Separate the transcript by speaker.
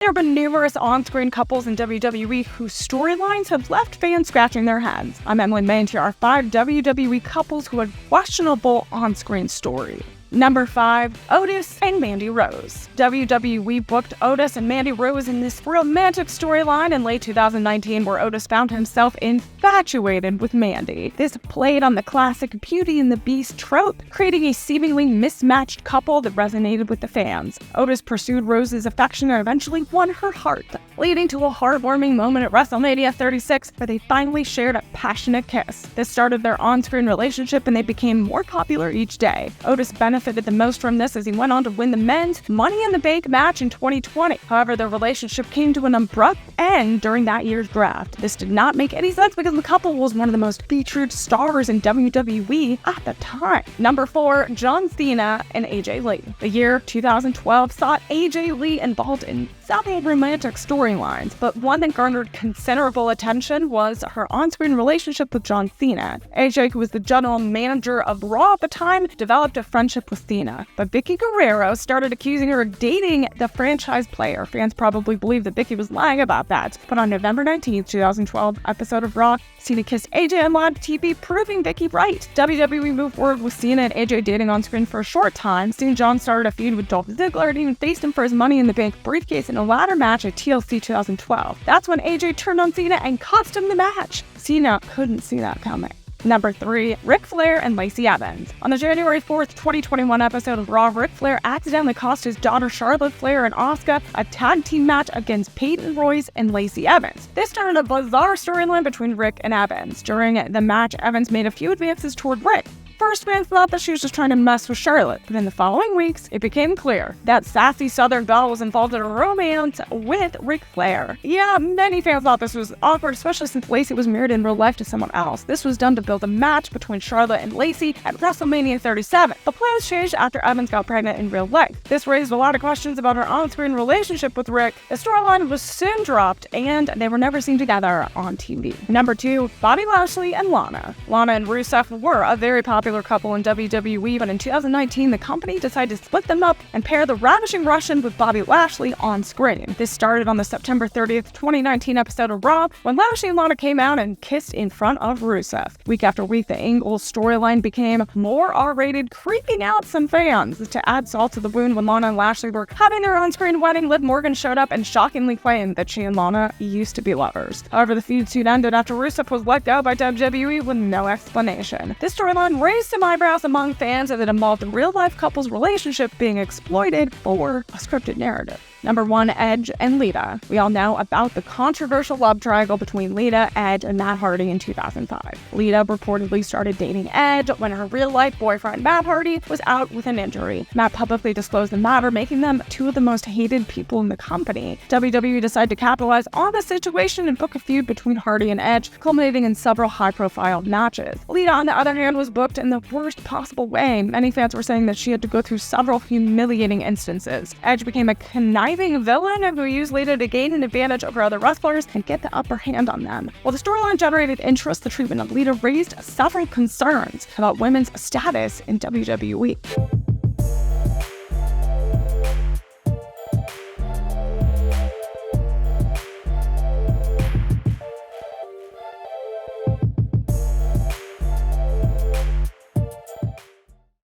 Speaker 1: There have been numerous on-screen couples in WWE whose storylines have left fans scratching their heads. I'm Emily May, and here are 5 WWE couples who had questionable on-screen stories. Number 5. Otis and Mandy Rose. WWE booked Otis and Mandy Rose in this romantic storyline in late 2019 where Otis found himself infatuated with Mandy. This played on the classic Beauty and the Beast trope, creating a seemingly mismatched couple that resonated with the fans. Otis pursued Rose's affection and eventually won her heart, leading to a heartwarming moment at WrestleMania 36 where they finally shared a passionate kiss. This started their on-screen relationship and they became more popular each day. Otis benefited the most from this as he went on to win the men's Money in the Bank match in 2020. However, their relationship came to an abrupt end during that year's draft. This did not make any sense because the couple was one of the most featured stars in WWE at the time. Number 4. John Cena and AJ Lee. The year 2012 saw AJ Lee involved in several romantic storylines, but one that garnered considerable attention was her on-screen relationship with John Cena. AJ, who was the general manager of Raw at the time, developed a friendship with Cena, but Vicky Guerrero started accusing her of dating the franchise player. Fans probably believed that Vicky was lying about that, but on November 19, 2012 episode of Raw, Cena kissed AJ on live TV, proving Vicky right. WWE moved forward with Cena and AJ dating on screen for a short time. Soon John started a feud with Dolph Ziggler and even faced him for his Money in the Bank briefcase in a ladder match at TLC 2012. That's when AJ turned on Cena and cost him the match. Cena couldn't see that coming. Number 3. Ric Flair and Lacey Evans. On the January 4th, 2021 episode of Raw, Ric Flair accidentally cost his daughter Charlotte Flair and Asuka a tag team match against Peyton Royce and Lacey Evans. This started a bizarre storyline between Ric and Evans. During the match, Evans made a few advances toward Ric. First, fans thought that she was just trying to mess with Charlotte, but in the following weeks, it became clear that sassy Southern belle was involved in a romance with Ric Flair. Yeah, many fans thought this was awkward, especially since Lacey was married in real life to someone else. This was done to build a match between Charlotte and Lacey at WrestleMania 37. The plans changed after Evans got pregnant in real life. This raised a lot of questions about her on-screen relationship with Ric. The storyline was soon dropped, and they were never seen together on TV. Number 2. Bobby Lashley and Lana. Lana and Rusev were a very popular couple in WWE, but in 2019, the company decided to split them up and pair the ravishing Russian with Bobby Lashley on screen. This started on the September 30th, 2019 episode of Raw, when Lashley and Lana came out and kissed in front of Rusev. Week after week, the Angle storyline became more R-rated, creeping out some fans. To add salt to the wound, when Lana and Lashley were having their on-screen wedding, Liv Morgan showed up and shockingly claimed that she and Lana used to be lovers. However, the feud soon ended after Rusev was let go by WWE with no explanation. This storyline raised some eyebrows among fans as it involved a real-life couple's relationship being exploited for a scripted narrative. Number 1. Edge and Lita. We all know about the controversial love triangle between Lita, Edge, and Matt Hardy in 2005. Lita reportedly started dating Edge when her real-life boyfriend Matt Hardy was out with an injury. Matt publicly disclosed the matter, making them two of the most hated people in the company. WWE decided to capitalize on the situation and book a feud between Hardy and Edge, culminating in several high-profile matches. Lita, on the other hand, was booked in the worst possible way. Many fans were saying that she had to go through several humiliating instances. Edge became a conniving villain who used Lita to gain an advantage over other wrestlers and get the upper hand on them. While the storyline generated interest, the treatment of Lita raised several concerns about women's status in WWE.